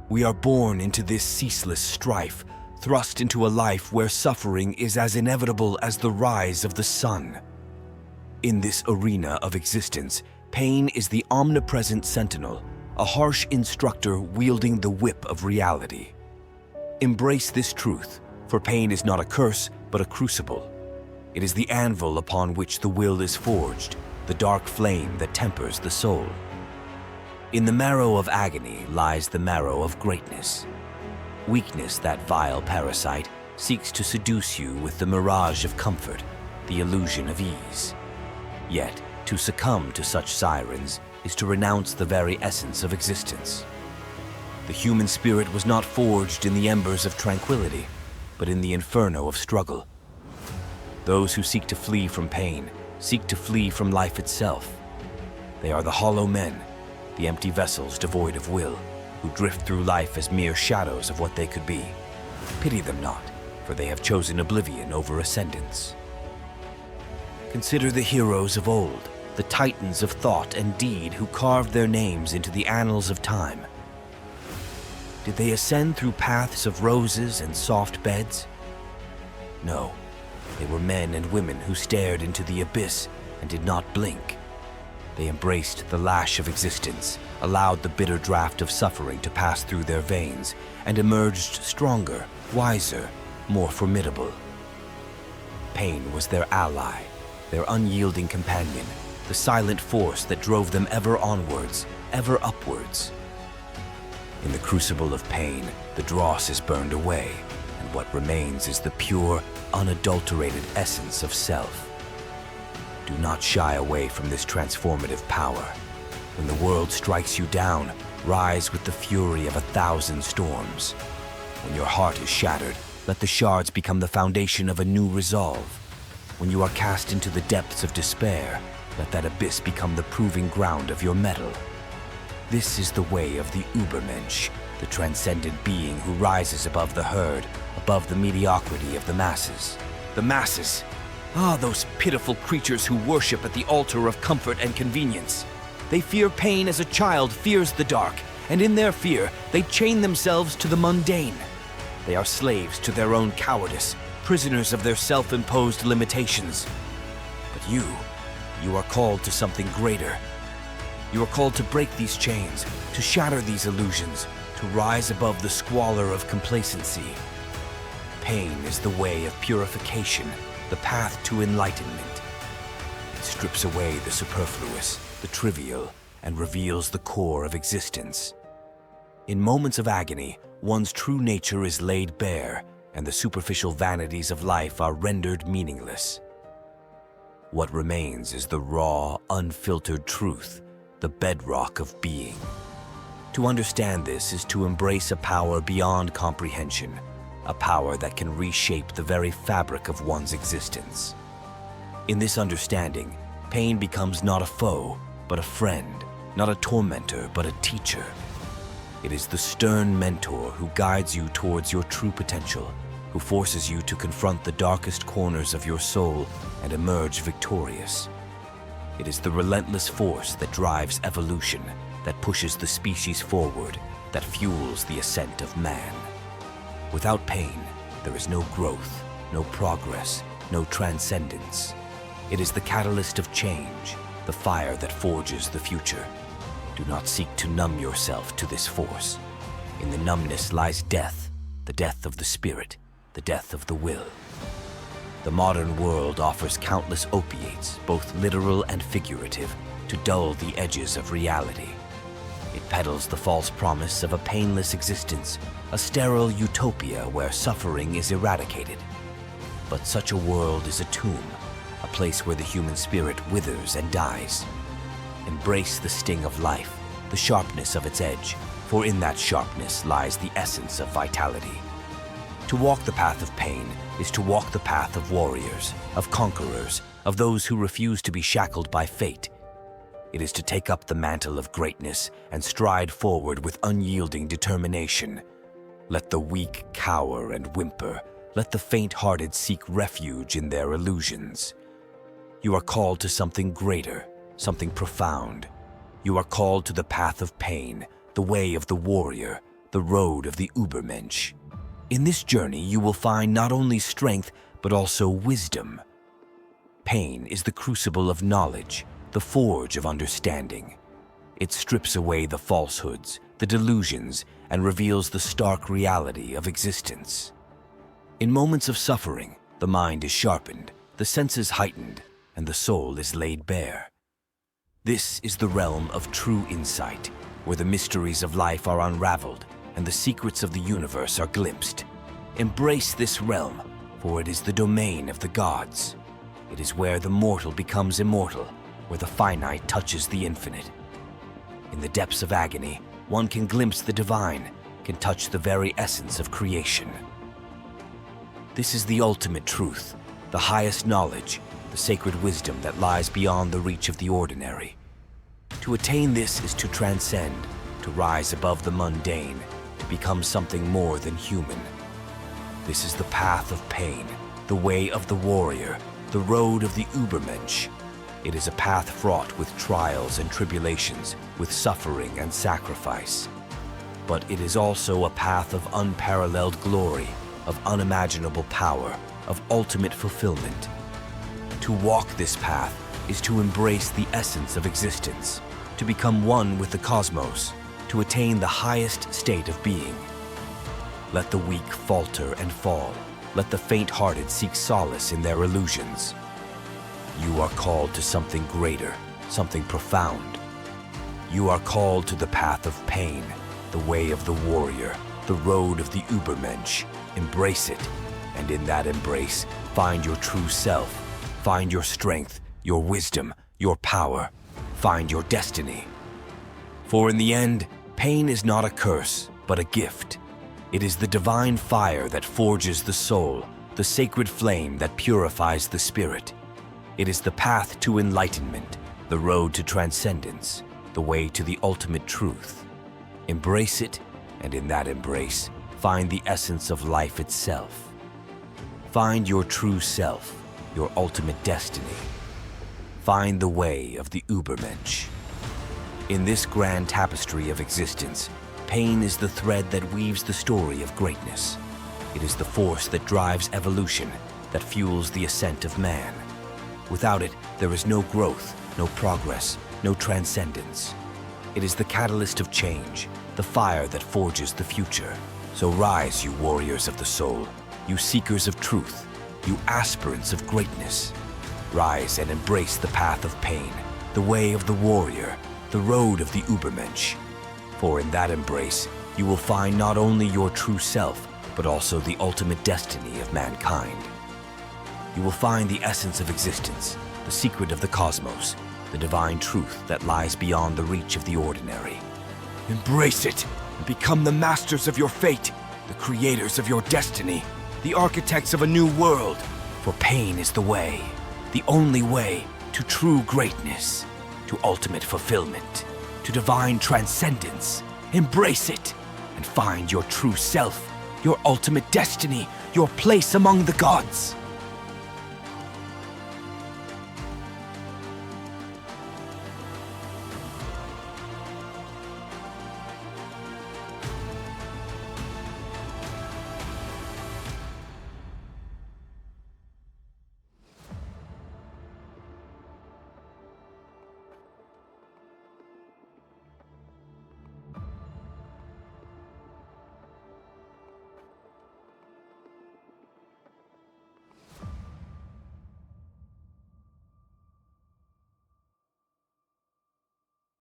We are born into this ceaseless strife, thrust into a life where suffering is as inevitable as the rise of the sun. In this arena of existence, pain is the omnipresent sentinel, a harsh instructor wielding the whip of reality. Embrace this truth, for pain is not a curse, but a crucible. It is the anvil upon which the will is forged, the dark flame that tempers the soul. In the marrow of agony lies the marrow of greatness. Weakness, that vile parasite, seeks to seduce you with the mirage of comfort, the illusion of ease. Yet, to succumb to such sirens is to renounce the very essence of existence. The human spirit was not forged in the embers of tranquility, but in the inferno of struggle. Those who seek to flee from pain seek to flee from life itself. They are the hollow men, the empty vessels devoid of will, who drift through life as mere shadows of what they could be. Pity them not, for they have chosen oblivion over ascendance. Consider the heroes of old, the titans of thought and deed who carved their names into the annals of time. Did they ascend through paths of roses and soft beds? No, they were men and women who stared into the abyss and did not blink. They embraced the lash of existence, allowed the bitter draft of suffering to pass through their veins, and emerged stronger, wiser, more formidable. Pain was their ally, their unyielding companion, the silent force that drove them ever onwards, ever upwards. In the crucible of pain, the dross is burned away, and what remains is the pure, unadulterated essence of self. Do not shy away from this transformative power. When the world strikes you down, rise with the fury of 1,000 storms. When your heart is shattered, let the shards become the foundation of a new resolve. When you are cast into the depths of despair, let that abyss become the proving ground of your mettle. This is the way of the Übermensch, the transcendent being who rises above the herd, above the mediocrity of the masses. The masses! Ah, those pitiful creatures who worship at the altar of comfort and convenience. They fear pain as a child fears the dark, and in their fear, they chain themselves to the mundane. They are slaves to their own cowardice, prisoners of their self-imposed limitations. But you are called to something greater. You are called to break these chains, to shatter these illusions, to rise above the squalor of complacency. Pain is the way of purification, the path to enlightenment. It strips away the superfluous, the trivial, and reveals the core of existence. In moments of agony, one's true nature is laid bare, and the superficial vanities of life are rendered meaningless. What remains is the raw, unfiltered truth, the bedrock of being. To understand this is to embrace a power beyond comprehension, a power that can reshape the very fabric of one's existence. In this understanding, pain becomes not a foe, but a friend, not a tormentor, but a teacher. It is the stern mentor who guides you towards your true potential, who forces you to confront the darkest corners of your soul and emerge victorious. It is the relentless force that drives evolution, that pushes the species forward, that fuels the ascent of man. Without pain, there is no growth, no progress, no transcendence. It is the catalyst of change, the fire that forges the future. Do not seek to numb yourself to this force. In the numbness lies death, the death of the spirit, the death of the will. The modern world offers countless opiates, both literal and figurative, to dull the edges of reality. It peddles the false promise of a painless existence, a sterile utopia where suffering is eradicated. But such a world is a tomb, a place where the human spirit withers and dies. Embrace the sting of life, the sharpness of its edge, for in that sharpness lies the essence of vitality. To walk the path of pain is to walk the path of warriors, of conquerors, of those who refuse to be shackled by fate. It is to take up the mantle of greatness and stride forward with unyielding determination. Let the weak cower and whimper. Let the faint-hearted seek refuge in their illusions. You are called to something greater, something profound. You are called to the path of pain, the way of the warrior, the road of the Übermensch. In this journey, you will find not only strength, but also wisdom. Pain is the crucible of knowledge, the forge of understanding. It strips away the falsehoods, the delusions, and reveals the stark reality of existence. In moments of suffering, the mind is sharpened, the senses heightened, and the soul is laid bare. This is the realm of true insight, where the mysteries of life are unraveled and the secrets of the universe are glimpsed. Embrace this realm, for it is the domain of the gods. It is where the mortal becomes immortal, where the finite touches the infinite. In the depths of agony, one can glimpse the divine, can touch the very essence of creation. This is the ultimate truth, the highest knowledge, the sacred wisdom that lies beyond the reach of the ordinary. To attain this is to transcend, to rise above the mundane, to become something more than human. This is the path of pain, the way of the warrior, the road of the Übermensch. It is a path fraught with trials and tribulations, with suffering and sacrifice. But it is also a path of unparalleled glory, of unimaginable power, of ultimate fulfillment. To walk this path is to embrace the essence of existence, to become one with the cosmos, to attain the highest state of being. Let the weak falter and fall. Let the faint-hearted seek solace in their illusions. You are called to something greater, something profound. You are called to the path of pain, the way of the warrior, the road of the Übermensch. Embrace it, and in that embrace, find your true self. Find your strength, your wisdom, your power. Find your destiny. For in the end, pain is not a curse, but a gift. It is the divine fire that forges the soul, the sacred flame that purifies the spirit. It is the path to enlightenment, the road to transcendence, the way to the ultimate truth. Embrace it, and in that embrace, find the essence of life itself. Find your true self, your ultimate destiny. Find the way of the Übermensch. In this grand tapestry of existence, pain is the thread that weaves the story of greatness. It is the force that drives evolution, that fuels the ascent of man. Without it, there is no growth, no progress, no transcendence. It is the catalyst of change, the fire that forges the future. So rise, you warriors of the soul, you seekers of truth, you aspirants of greatness. Rise and embrace the path of pain, the way of the warrior, the road of the Übermensch. For in that embrace, you will find not only your true self, but also the ultimate destiny of mankind. You will find the essence of existence, the secret of the cosmos, the divine truth that lies beyond the reach of the ordinary. Embrace it and become the masters of your fate, the creators of your destiny, the architects of a new world. For pain is the way, the only way to true greatness, to ultimate fulfillment, to divine transcendence. Embrace it and find your true self, your ultimate destiny, your place among the gods.